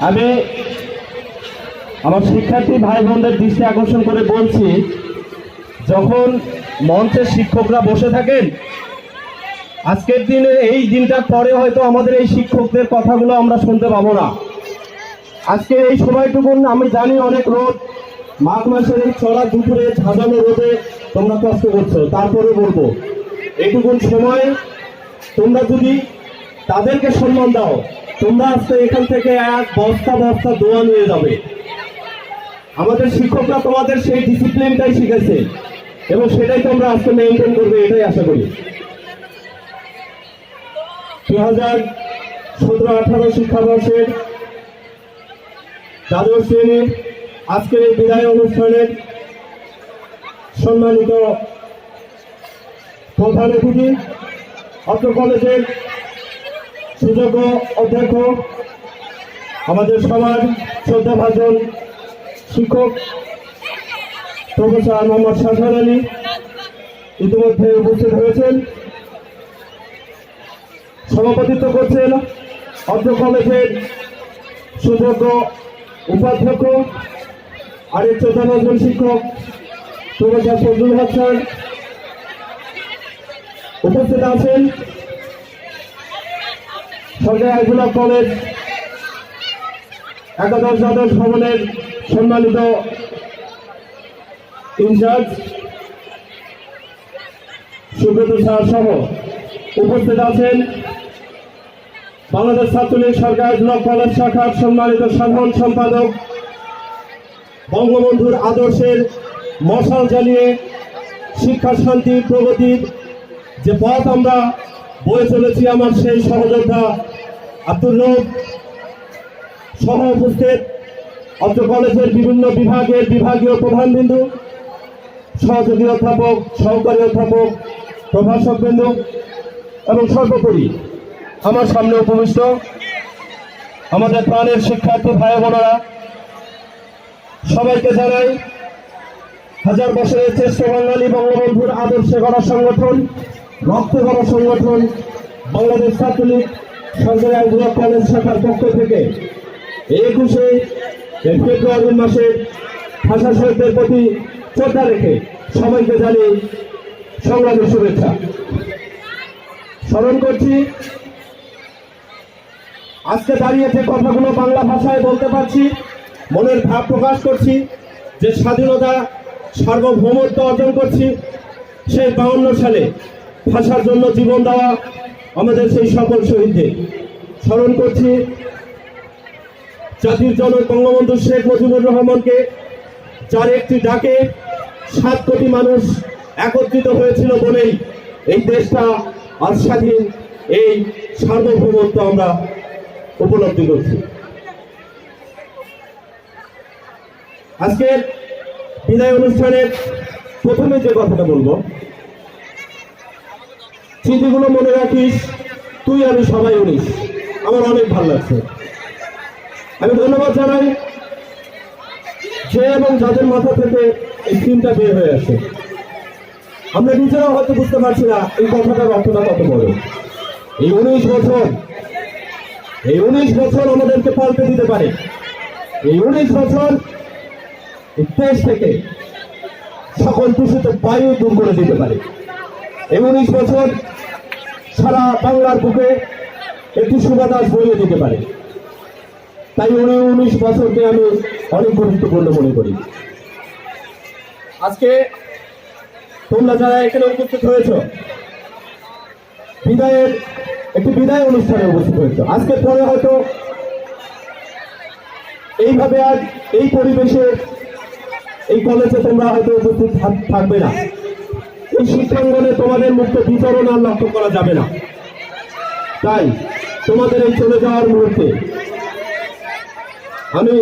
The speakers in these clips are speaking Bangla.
আমি আমার শিক্ষার্থী ভাই বোনদের দৃষ্টি আকর্ষণ করে বলছি, যখন মঞ্চের শিক্ষকরা বসে থাকেন, আজকের দিনে এই দিনটার পরে হয়তো আমাদের এই শিক্ষকদের কথাগুলো আমরা শুনতে পাবো না। আজকে এই সময়টুকুন আমি জানি অনেক রোদ, মাঘ মাসের এই চড়া দুপুরে ঝাঁঝানো রোদে তোমরা কষ্ট করছো, তারপরে বলবো এইটুকুন সময় তোমরা যদি তাদেরকে সম্মান দাও, তোমরা আজকে এখান থেকে এক বস্তা বস্তা দোয়া নিয়ে যাবে। আমাদের শিক্ষকরা তোমাদের সেই ডিসিপ্লিনটাই শিখেছে এবং সেটাই তোমরা আজকে মেনটেন করবে, এটাই আশা করি। 2017-18 শিক্ষাবর্ষের দ্বাদশ শ্রেণীর আজকের এই বিদায় অনুষ্ঠানের সম্মানিত প্রধান অতিথি, অত্র কলেজের সুযোগ্য অধ্যক্ষ, আমাদের সবার শ্রদ্ধাভাজন শিক্ষক প্রফেসর মোহাম্মদ শাহজাহান আলী ইতিমধ্যে উপস্থিত হয়েছেন। সভাপতিত্ব করছেন অত্র কলেজের সুযোগ্য উপাধ্যক্ষ, আরেক শ্রদ্ধাভাজন শিক্ষক প্রফেসর ফজলুল হক স্যার। উপস্থিত আছেন সরকারি হাইস্কুল কলেজ একাদশ দ্বাদশ ভবনের সম্মানিত ইনচার্জ সুব্রত স্যার সহ উপস্থিত আছেন বাংলাদেশ ছাত্রলীগ সরকারি কলেজ শাখার সম্মানিত সাধারণ সম্পাদক, বঙ্গবন্ধুর আদর্শের মশাল জ্বালিয়ে শিক্ষা শান্তি প্রগতির যে পথ আমরা বয়ে চলেছি, আমার সেই সহযোদ্ধা আব্দুর রব সহ উপস্থিত অত্র কলেজের বিভিন্ন বিভাগের বিভাগীয় প্রধানবৃন্দ, সহযোগী অধ্যাপক, সহকারী অধ্যাপক, প্রভাষকবৃন্দ এবং সর্বোপরি আমার সামনে উপবিষ্ট আমাদের প্রাণের শিক্ষার্থী ভাই বোনেরা, সবাইকে জানাই হাজার বছরের শ্রেষ্ঠ বাঙালি বঙ্গবন্ধুর আদর্শে গড়া সংগঠন, রক্তে গড়া সংগঠন বাংলাদেশ ছাত্রলীগ সরকারি হাইস্কুল কলেজ শাখার পক্ষ থেকে 21শে ফেব্রুয়ারি মাসের ভাষা শহীদদের প্রতি শ্রদ্ধা রেখে সবাইকে জানি সংগ্রামের শুভেচ্ছা। স্মরণ করছি, আজকে দাঁড়িয়ে যে কথাগুলো বাংলা ভাষায় বলতে পারছি, মনের ভাব প্রকাশ করছি, যে স্বাধীনতা সার্বভৌমত্ব অর্জন করছি, সেই 52 সালে ভাষার জন্য জীবন দেওয়া আমাদের সেই সকল শহীদদের স্মরণ করছি। জাতির জনক বঙ্গবন্ধু শেখ মুজিবুর রহমানকে, যার একটি ডাকে 7 কোটি মানুষ একত্রিত হয়েছিল বলেই এই দেশটা আজ স্বাধীন, এই সার্বভৌমত্ব আমরা উপলব্ধি করছি। আজকের বিদায় অনুষ্ঠানের প্রথমে যে কথাটা বলবো, স্মৃতিগুলো মনে রাখিস, তুই আমি সবাই 19। আমার অনেক ভালো লাগছে। আমি ধন্যবাদ জানাই যে এবং যাদের মাথা থেকে এই থিমটা বের হয়ে আসে। আমরা নিজেরাও হয়তো বুঝতে পারছি না এই কথাটার অর্থটা কত বড়। এই 19 বছর আমাদেরকে পাল্টে দিতে পারে। এই 19 বছর দেশ থেকে সকল দূষিত বায়ু দূর করে দিতে পারে। এই 19 বছর সারা বাংলার বুকে একটি সুবাতাস বইয়ে দিতে পারে। তাই 19 বছরকে আমি অনেক গুরুত্বপূর্ণ মনে করি। আজকে তোমরা যারা এখানে উপস্থিত হয়েছ, একটি বিদায় অনুষ্ঠানে উপস্থিত হয়েছ। আজকে পরে হয়তো এইভাবে আর এই পরিবেশে এই কলেজে তোমরা হয়তো উপস্থিত থাকবে না। এই শিক্ষাঙ্গনে তোমাদের মুক্ত বিতরণ আর লক্ষ্য করা যাবে না। তাই তোমাদের এই চলে যাওয়ার মুহূর্তে আমি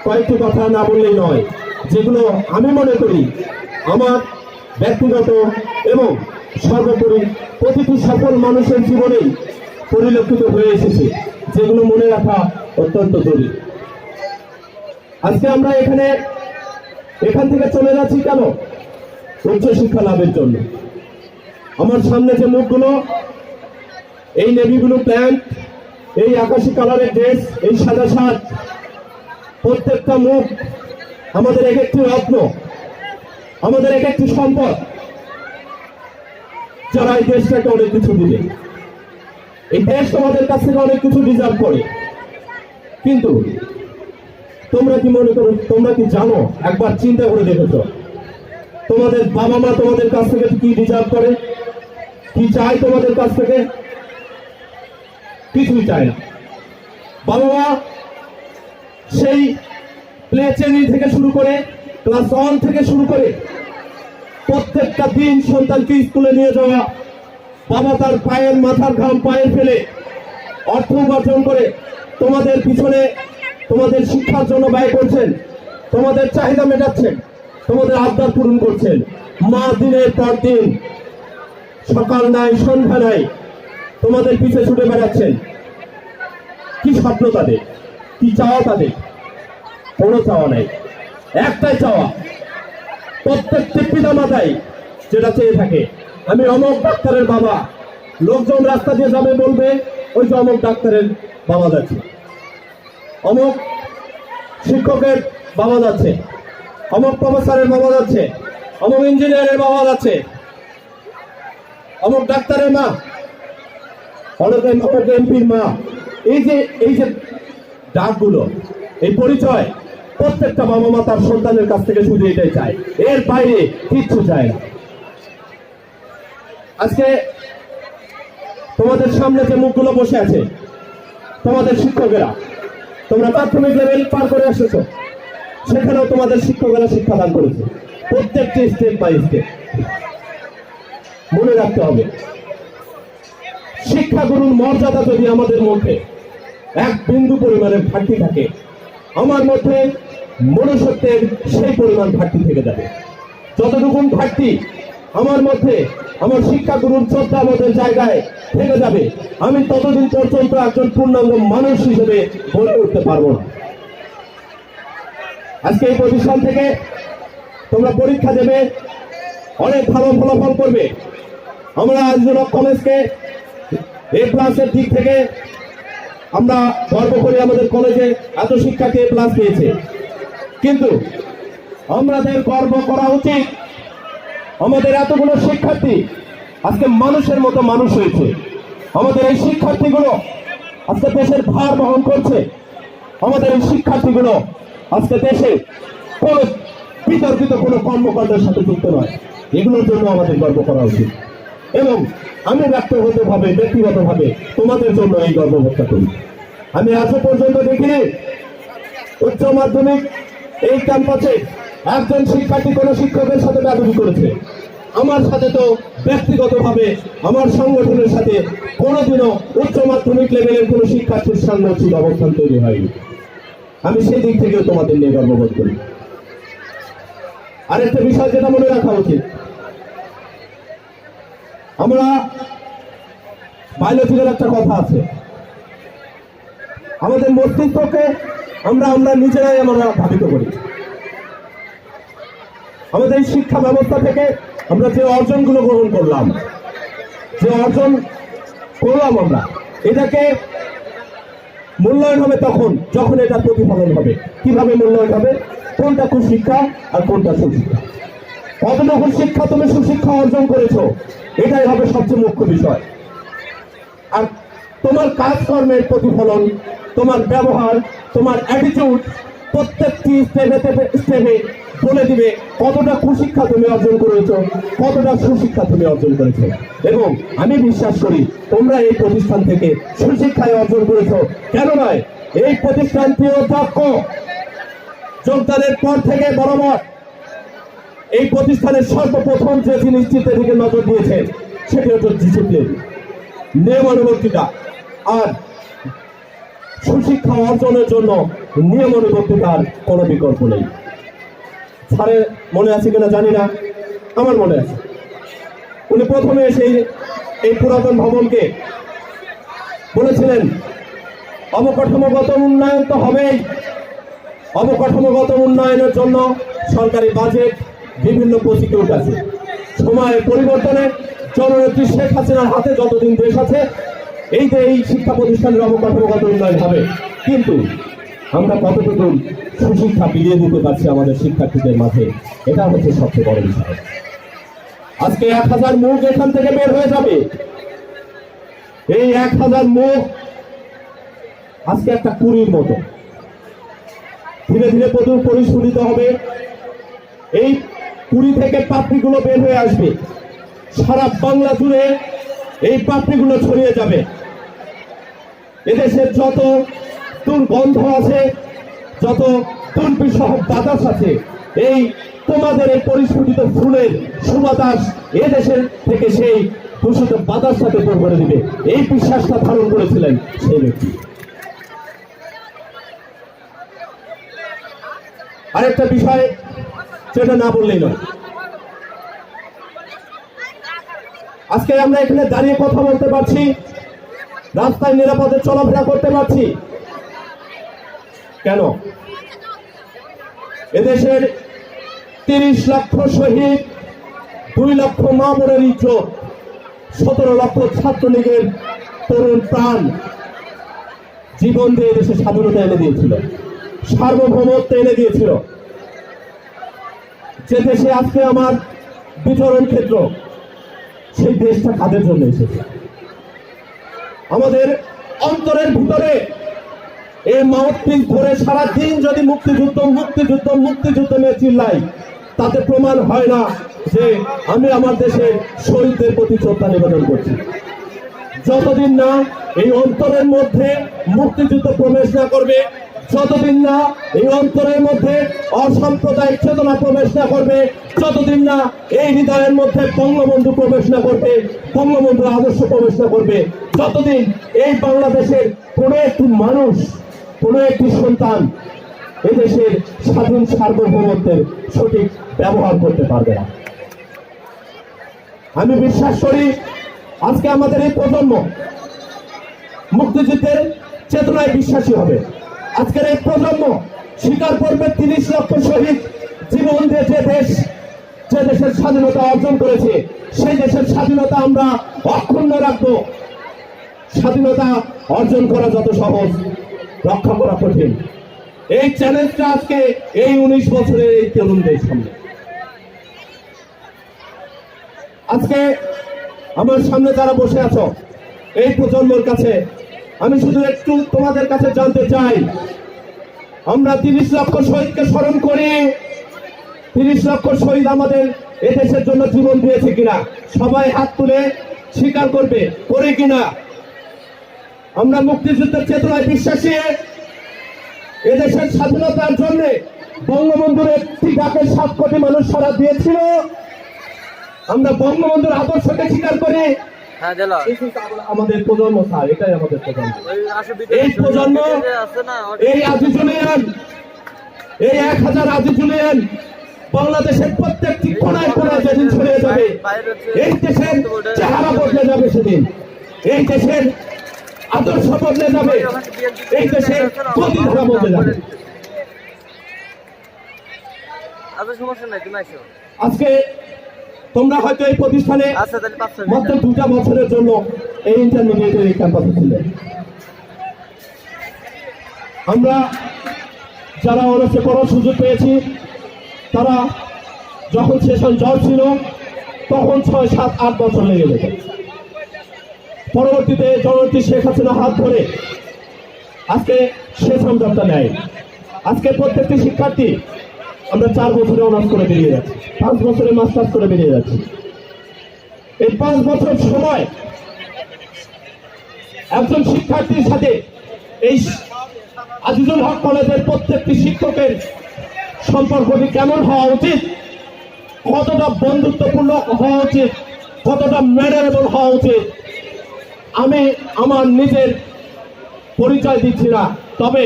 কয়েকটি কথা না বললেই নয়, যেগুলো আমি মনে করি আমার ব্যক্তিগত এবং সর্বোপরি প্রতিটি সফল মানুষের জীবনেই পরিলক্ষিত হয়ে এসেছে, যেগুলো মনে রাখা অত্যন্ত জরুরি। আজকে আমরা এখান থেকে চলে যাচ্ছি কেন? উচ্চশিক্ষা লাভের জন্য। আমার সামনে যে মুখগুলো, এই নেভি ব্লু প্যান্ট এই আকাশি কালারের ড্রেস, এই সাদা শার্ট, প্রত্যেকটা মুখ আমাদের এক একটি রত্ন, আমাদের এক একটি সম্পদ, যারা এই দেশটাকে অনেক কিছু দিবে। এই দেশ তোমাদের কাছ থেকে অনেক কিছু ডিজার্ভ করে, কিন্তু তোমরা কি মনে করো, তোমরা কি জানো, একবার চিন্তা করে দেখেছো তোমাদের বাবা মা তোমাদের কাছ থেকে কি ডিজার্ভ করে, কি চায় তোমাদের কাছ থেকে? কিছুই চায় না। বাবা মা সেই প্লে শ্রেণী থেকে শুরু করে ক্লাস 1 থেকে শুরু করে প্রত্যেকটা দিন সন্তানকে স্কুলে নিয়ে যাওয়া, বাবা তার পায়ের মাথার ঘাম পায়ে ফেলে অর্থ উপার্জন করে তোমাদের পিছনে তোমাদের শিক্ষার জন্য ব্যয় করছেন, তোমাদের চাহিদা মেটাচ্ছেন, তোমাদের আবদার পূরণ করছেন। মা দিনের পর দিন, সকাল নাই সন্ধ্যা নাই, তোমাদের পিছে ছুটে বেড়াচ্ছেন। কি স্বপ্ন তাদের, কি চাওয়া তাদের? কোনো চাওয়া নাই, একটাই চাওয়া। প্রত্যেকটি পিতা মাতাই যেটা চেয়ে থাকে, আমি অমুক ডাক্তারের বাবা। লোকজন রাস্তা দিয়ে যাবে, বলবে ওই যে অমুক ডাক্তারের বাবা যাচ্ছে, অমুক শিক্ষকের বাবা যাচ্ছে, অমুক প্রফেসরের বাবা যাচ্ছে, অমুক ইঞ্জিনিয়ারের বাবা যাচ্ছে, অমুক ডাক্তারের মা, অমুক এমপির মা। এই যে ডাকগুলো, এই পরিচয়, প্রত্যেকটা বাবা মা তার সন্তানের কাছ থেকে শুধু এটাই চায়, এর বাইরে কিচ্ছু চায় না। আজকে তোমাদের সামনে যে মুখগুলো বসে আছে, তোমাদের শিক্ষকেরা, তোমরা প্রাথমিক লেভেল পার করে এসেছো, সেখানেও তোমাদের শিক্ষকেরা শিক্ষাদান করেছে, প্রত্যেকটি স্টেপ বাই স্টেপ। মনে রাখতে হবে, শিক্ষাগুরুর মর্যাদা যদি আমাদের মধ্যে এক বিন্দু পরিমাণের ঘাটতি থাকে, আমার মধ্যে মনুষ্যত্বের সেই পরিমাণ ঘাটতি থেকে যাবে। যতটুকু ঘাটতি আমার মধ্যে, আমার শিক্ষাগুরুর শ্রদ্ধা আমাদের জায়গায় থেকে যাবে, আমি ততদিন পর্যন্ত একজন পূর্ণাঙ্গ মানুষ হিসেবে গড়ে উঠতে পারবো না। আজকে এই প্রতিষ্ঠান থেকে তোমরা পরীক্ষা দেবে, অনেক ভালো ফলাফল করবে। আমরা আজকে কলেজকে A+ এর দিক থেকে আমরা গর্ব করি, আমাদের কলেজে এত শিক্ষার্থী A+ পেয়েছে। কিন্তু আমাদের গর্ব করা উচিত, আমাদের এতগুলো শিক্ষার্থী আজকে মানুষের মতো মানুষ হয়েছে। আমাদের এই শিক্ষার্থীগুলো আজকে দেশের ভার বহন করছে। আমাদের এই শিক্ষার্থীগুলো আজকে দেশে কোন বিতর্কিত কোনো কর্মকাণ্ডের সাথে যুক্ত নয়। এগুলোর জন্য আমাদের গর্ব করা উচিত। এবং আমি ব্যক্তিগতভাবে তোমাদের জন্য এই গর্ববোধটা করি। আমি আজও পর্যন্ত দেখিনি উচ্চ মাধ্যমিক এই ক্যাম্পাসে একজন শিক্ষার্থী কোনো শিক্ষকের সাথে বেয়াদবি করেছে। আমার সাথে তো ব্যক্তিগতভাবে আমার সংগঠনের সাথে কোনোদিনও উচ্চ মাধ্যমিক লেভেলের কোনো শিক্ষার্থীর সামনে উচিত অবস্থান তৈরি হয়নি। আমি সেই দিক থেকেও তোমাদের নিয়ে গর্ববোধ করি। আরেকটা বিষয় যেটা মনে রাখা উচিত, আমরা বায়োলজিক্যাল একটা কথা আছে, আমাদের মস্তিষ্ককে আমরা নিজেরাই আমরা ভাবিত করি। আমাদের এই শিক্ষা ব্যবস্থা থেকে আমরা যে অর্জনগুলো গ্রহণ করলাম, আমরা এটাকে মূল্যায়ন হবে তখন যখন এটা প্রতিফলন হবে। কিভাবে মূল্যায়ন হবে? কোনটা কুশিক্ষা আর কোনটা সুশিক্ষা, কতটুকু শিক্ষা তুমি সুশিক্ষা অর্জন করেছো, এটাই হবে সবচেয়ে মুখ্য বিষয়। আর তোমার কাজকর্মের প্রতিফলন, তোমার ব্যবহার, তোমার অ্যাটিটিউড প্রত্যেকটি স্টেপে বলে দিবে কতটা কুশিক্ষা তুমি অর্জন করেছো, কতটা সুশিক্ষা তুমি অর্জন করেছো। এবং আমি বিশ্বাস করি তোমরা এই প্রতিষ্ঠান থেকে সুশিক্ষায় অর্জন করেছো। কেন নয়, এই প্রতিষ্ঠানটি অধ্যক্ষ যোগদানের পর থেকে বরাবর এই প্রতিষ্ঠানের সর্বপ্রথম যে জিনিসটির দিকে নজর দিয়েছে সেটি হচ্ছে ডিসিপ্লিন, নিয়মানুবর্তিতা। আর সুশিক্ষা অর্জনের জন্য নিয়মানুবর্তিতার কোনো বিকল্প নেই। স্যারের মনে আছে কিনা জানি না, আমার মনে আছে উনি প্রথমে এসে এই পুরাতন ভবনকে বলেছিলেন অবকাঠামোগত উন্নয়ন তো হবেই, অবকাঠামোগত উন্নয়নের জন্য সরকারি বাজেট, বিভিন্ন প্রসিকিউট আছে। সময়ের পরিবর্তনে জননেত্রী শেখ হাসিনার হাতে যতদিন দেশ আছে এই যে এই শিক্ষা প্রতিষ্ঠানের অবকাঠামোগত উন্নয়ন হবে, কিন্তু আমরা কতটুকু সুশিক্ষা বিলিয়ে দিতে পারছি আমাদের শিক্ষার্থীদের মাঝে, এটা হচ্ছে সবচেয়ে বড় বিষয়। আজকে 1000 মুখ এখান থেকে বের হয়ে যাবে। এই 1000 মুখ আজকে একটা কুড়ির মতো ধীরে ধীরে প্রচুর পরিস্ফুটিত হবে। এই কুড়ি থেকে পাপড়িগুলো বের হয়ে আসবে, সারা বাংলা জুড়ে এই পাপড়িগুলো ছড়িয়ে যাবে। এদেশের যত দুর্গন্ধ আছে, যত দুর্বিষহ বাতাস আছে, এই তোমাদের এই পরিস্ফুটিত ফুলের সুবাতাস এদেশের থেকে সেই দূষিত বাতাসটাকে দূর করে দিবে, এই বিশ্বাসটা ধারণ করেছিলেন সেই ব্যক্তি। আরেকটা বিষয় যেটা না বললেই নয়, আজকে আমরা এখানে দাঁড়িয়ে কথা বলতে পারছি, রাস্তায় নিরাপদে চলাফেরা করতে পারছি, কেন? এদেশের 30 লক্ষ শহীদ, 2 লক্ষ মা বোনের ইজ্জত, 17 লক্ষ ছাত্রলীগের তরুণ প্রাণ জীবন দিয়ে এদেশের স্বাধীনতা এনে দিয়েছিল, সার্বভৌমত্ব এনে দিয়েছিল। যে দেশে আজকে আমার বিচরণ ক্ষেত্র, সেই দেশটা কাদের জন্য এসেছে? আমাদের অন্তরের ভিতরে এই মাউথপিস ধরে সারাদিন যদি মুক্তিযুদ্ধ মুক্তিযুদ্ধ মুক্তিযুদ্ধ নিয়ে চিল্লাই, তাতে প্রমাণ হয় না যে আমি আমার দেশের শহীদদের প্রতি শ্রদ্ধা নিবেদন করছি। যতদিন না এই অন্তরের মধ্যে মুক্তিযুদ্ধ প্রবেশ না করবে, যতদিন না এই অন্তরের মধ্যে অসাম্প্রদায়িক চেতনা প্রবেশ না করবে, যতদিন না এই হৃদয়ের মধ্যে বঙ্গবন্ধু প্রবেশ না করবে, বঙ্গবন্ধুর আদর্শ প্রবেশ না করবে, যতদিন এই বাংলাদেশের কোনো একটি মানুষ, কোনো একটি সন্তান এদেশের স্বাধীন সার্বভৌমত্বের সঠিক ব্যবহার করতে পারবে না। আমি বিশ্বাস করি আজকে আমাদের এই প্রজন্ম মুক্তিযুদ্ধের চেতনায় বিশ্বাসী হবে। আজকের এই প্রজন্ম স্বীকার করবে 30 লক্ষ শহীদ জীবন দিয়ে যে দেশের স্বাধীনতা অর্জন করেছে, সেই দেশের স্বাধীনতা আমরা অক্ষুণ্ণ রাখবো। স্বাধীনতা অর্জন করা যত সহজ, রক্ষা করা কঠিন। এই চ্যালেঞ্জটা আজকে এই 19 বছরের এই তরুণদের সামনে। আজকে আমার সামনে যারা বসে আছো এই প্রজন্মের কাছে আমি শুধু একটু তোমাদের কাছে জানতে চাই, আমরা 30 লক্ষ শহীদকে স্মরণ করি। 30 লক্ষ শহীদ আমাদের এদেশের জন্য জীবন দিয়েছে কিনা সবাই হাত তুলে স্বীকার করবে, করে কিনা? আমরা মুক্তিযুদ্ধের চেতনায় বিশ্বাসী। এদেশের স্বাধীনতার জন্য বঙ্গবন্ধুর একটি ডাকে 7 কোটি মানুষ সাড়া দিয়েছিল। আমরা বঙ্গবন্ধুর আদর্শকে স্বীকার করি। আমাদের প্রজন্ম স্যার, এটাই আমাদের প্রজন্ম। এই প্রজন্ম, এই আজিজুলিয়ান, এই 1000 আজিজুলিয়ান বাংলাদেশের প্রত্যেকটি কোনায় কোনায় যেদিন ছড়িয়ে যাবে, এই দেশের চেহারা বদলে যাবে সেদিন, এই দেশের আদর্শ বদলে যাবে, এই দেশের গতিধারা বদলে যাবে। আজকে তোমরা হয়তো এই প্রতিষ্ঠানে মাত্র 2টা বছরের জন্য এই ইন্টারমিডিয়েটের এই ক্যাম্পাসে ছিলেন। আমরা যারা অনার্সে পড়ার সুযোগ পেয়েছি, তারা যখন সেশন জট ছিল তখন 6, 7, 8 বছর লেগে যেত। পরবর্তীতে জননেত্রী শেখ হাসিনা হাত ধরে আজকে সেশন জটটা নেয়। আজকে প্রত্যেকটি শিক্ষার্থী আমরা 4 বছরে অনার্স করে বেরিয়ে যাচ্ছি, 5 বছরে মাস্টার্স করে বেরিয়ে যাচ্ছি। এই 5 বছর সময় একজন শিক্ষার্থীর সাথে এই আজিজুল হক কলেজের প্রত্যেকটি শিক্ষকের সম্পর্কটি কেমন হওয়া উচিত, কতটা বন্ধুত্বপূর্ণ হওয়া উচিত, কতটা ম্যানারেবল হওয়া উচিত, আমি আমার নিজের পরিচয় দিচ্ছি না। তবে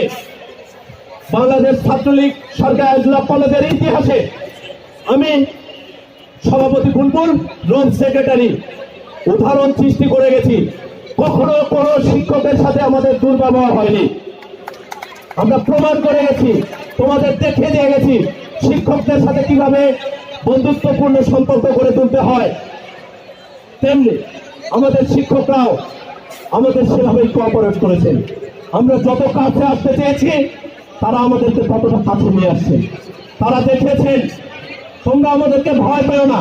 বাংলাদেশ ছাত্রলীগ সরকার আজিজুল কলেজের ইতিহাসে আমি সভাপতি বুলবুল, রোড সেক্রেটারি উদাহরণ সৃষ্টি করে গেছি। কখনো কোনো শিক্ষকের সাথে আমাদের দুর্ব্যবহার হয়নি। আমরা প্রমাণ করে গেছি, তোমাদের দেখিয়ে দিয়ে গেছি শিক্ষকদের সাথে কিভাবে বন্ধুত্বপূর্ণ সম্পর্ক গড়ে তুলতে হয়। তেমনি আমাদের শিক্ষকরাও আমাদের সেভাবেই কোঅপারেট করেছেন। আমরা যত কাছে আসতে চেয়েছি তারা আমাদেরকে ততটা কাছে নিয়ে আসছে। তারা দেখেছেন তোমরা আমাদেরকে ভয় পেও না,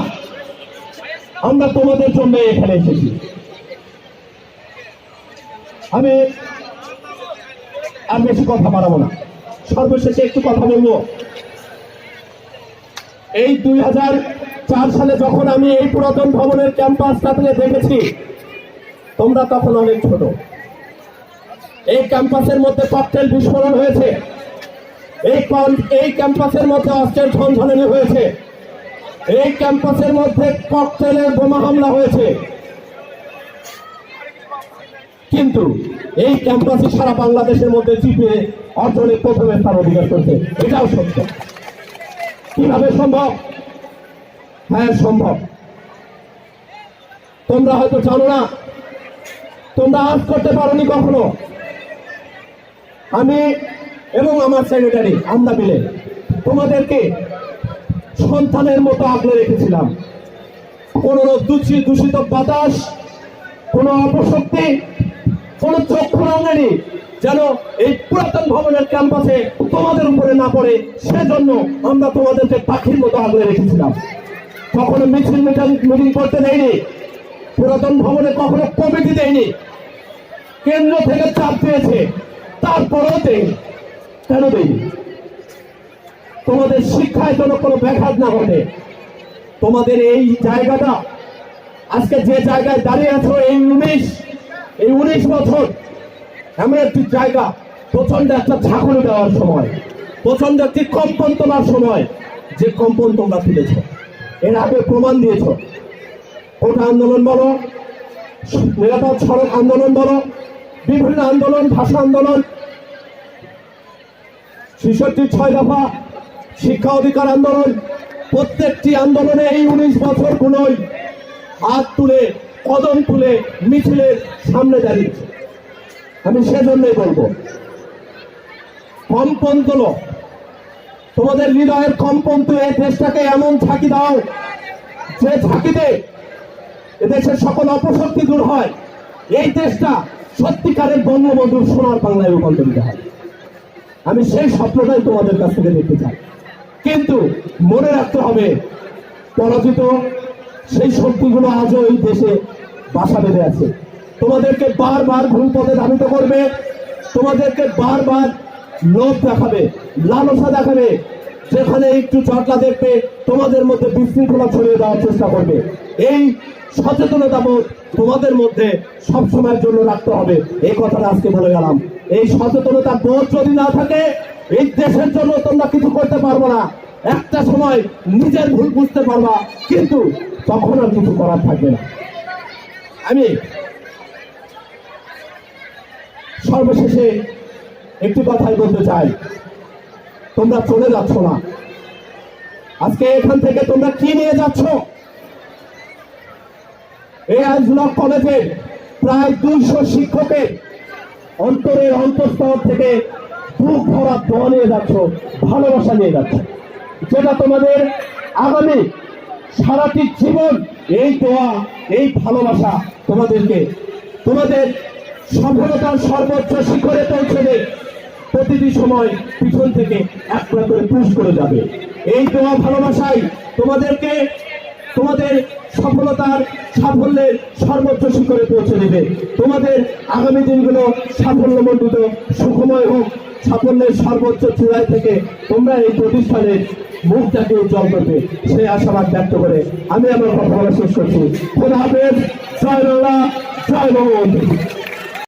আমরা তোমাদের জন্য এখানে এসেছি। আমি আর বেশি কথা বাড়াবো না, সর্বশেষে একটু কথা বলবো। এই 2004 সালে যখন আমি এই পুরাতন ভবনের ক্যাম্পাসটাকে দেখেছি, তোমরা তখন অনেক ছোট। এই ক্যাম্পাসের মধ্যে ককটেল বিস্ফোরণ হয়েছে, এই ক্যাম্পাসের মধ্যে অস্ত্রের ঝনঝনানি হয়েছে, এই ক্যাম্পাসের মধ্যে ককটেলের বোমা হামলা হয়েছে, কিন্তু এই ক্যাম্পাসে সারা বাংলাদেশের মধ্যে জিপে অর্জনে প্রথমে স্থান অধিকার করছে। এটাও সত্য। কিভাবে সম্ভব? হ্যাঁ, সম্ভব। তোমরা হয়তো জানো না, তোমরা আজ করতে পারোনি কখনো। আমি এবং আমার সেক্রেটারি আমরা মিলে তোমাদেরকে সন্তানের মতো আগলে রেখেছিলাম। কোন দূষিত বাতাস, কোন অপশক্তি, কোন চক্ষু রাঙানি যেন এই পুরাতন ভবনের ক্যাম্পাসে তোমাদের উপরে না পড়ে, সেজন্য আমরা তোমাদেরকে পাখির মতো আগলে রেখেছিলাম। কখনো মিছিল মিটিং করতে দেয়নি, পুরাতন ভবনে কখনো কমিটি দেয়নি, কেন্দ্র থেকে চাপ দিয়েছে, তারপরেও দেয়নি। কেন দেয়নি? তোমাদের শিক্ষায় যেন কোনো ব্যাঘাত না ঘটে। তোমাদের এই জায়গাটা আজকে যে জায়গায় দাঁড়িয়ে আছো, এই 19 বছর এমন একটি জায়গা, প্রচন্ড একটা ঝাঁকুনি দেওয়ার সময়, প্রচন্ড একটি কম্পন তোলার সময়, যে কম্পন তোমরা তুলেছ, এর আগে প্রমাণ দিয়েছ। কোটা আন্দোলন বলো, নিরাপদ সড়ক আন্দোলন বলো, বিভিন্ন আন্দোলন, ভাষা আন্দোলন, ৬৬ দফা শিক্ষা অধিকার আন্দোলন, প্রত্যেকটি আন্দোলনে এই 19 বছর গুলোই হাত তুলে, কদম তুলে মিছিলের সামনে দাঁড়িয়েছে। আমি সেজন্যই বলবো, কম্পন তোলো, তোমাদের হৃদয়ের কম্পন তুলে এই দেশটাকে এমন ঝাঁকি দাও যে ঝাঁকিতে এদেশের সকল অপশক্তি দূর হয়, এই দেশটা সত্যিকারের বঙ্গবন্ধুর সোনার বাংলায় রূপান্তরিত হয়। আমি সেই স্বপ্নটাই তোমাদের কাছ থেকে দেখতে চাই। কিন্তু মনে রাখতে হবে, পরাজিত সেই শক্তিগুলো আজও এই দেশে বাসা বেঁধে আছে। তোমাদেরকে বারবার ভুল পথে ধাবিত করবে, তোমাদেরকে বারবার লোভ দেখাবে, লালসা দেখাবে, যেখানে একটু চটলা দেখবে তোমাদের মধ্যে বিশৃঙ্খলা ছড়িয়ে দেওয়ার চেষ্টা করবে। এই সচেতনতা বোধ তোমাদের মধ্যে সবসময়ের জন্য রাখতে হবে, এই কথাটা আজকে বলে গেলাম। এই সচেতনতা বোধ যদি না থাকে, এই দেশের জন্য তোমরা কিছু করতে পারবো না। একটা সময় নিজের ভুল বুঝতে পারবা, কিন্তু তখন আর কিছু করার থাকবে না। আমি সর্বশেষে একটি কথাই বলতে চাই, তোমরা চলে যাচ্ছ না। আজকে এখান থেকে তোমরা কি নিয়ে যাচ্ছ? এই আইজুল্লাহ কলেজের প্রায় 200 শিক্ষকের অন্তরের অন্তঃস্থল থেকে বুক ভরা দোয়া নিয়ে যাচ্ছ, ভালোবাসা নিয়ে যাচ্ছ, যেটা তোমাদের আগামী সারাটি জীবন এই দোয়া, এই ভালোবাসা তোমাদেরকে তোমাদের সফলতার সর্বোচ্চ শিখরে পৌঁছে দেয়। প্রতিটি সময় পিছন থেকে একটা করে পুশ করে যাবে। এই দোয়া ভালোবাসাই তোমাদেরকে তোমাদের সাফল্যের সর্বোচ্চ শিখরে পৌঁছে দেবে। তোমাদের আগামী দিনগুলো সাফল্যমণ্ডিত, সুখময় হোক। সাফল্যের সর্বোচ্চ চূড়ায় থেকে তোমরা এই প্রতিষ্ঠানের মুখটাকে উজ্জ্বল করবে, সেই আশাবাদ ব্যক্ত করে আমি আমার কথা বলা শেষ করছি। খোদা হাফেজ। জয় বাংলা, জয় বঙ্গবন্ধু।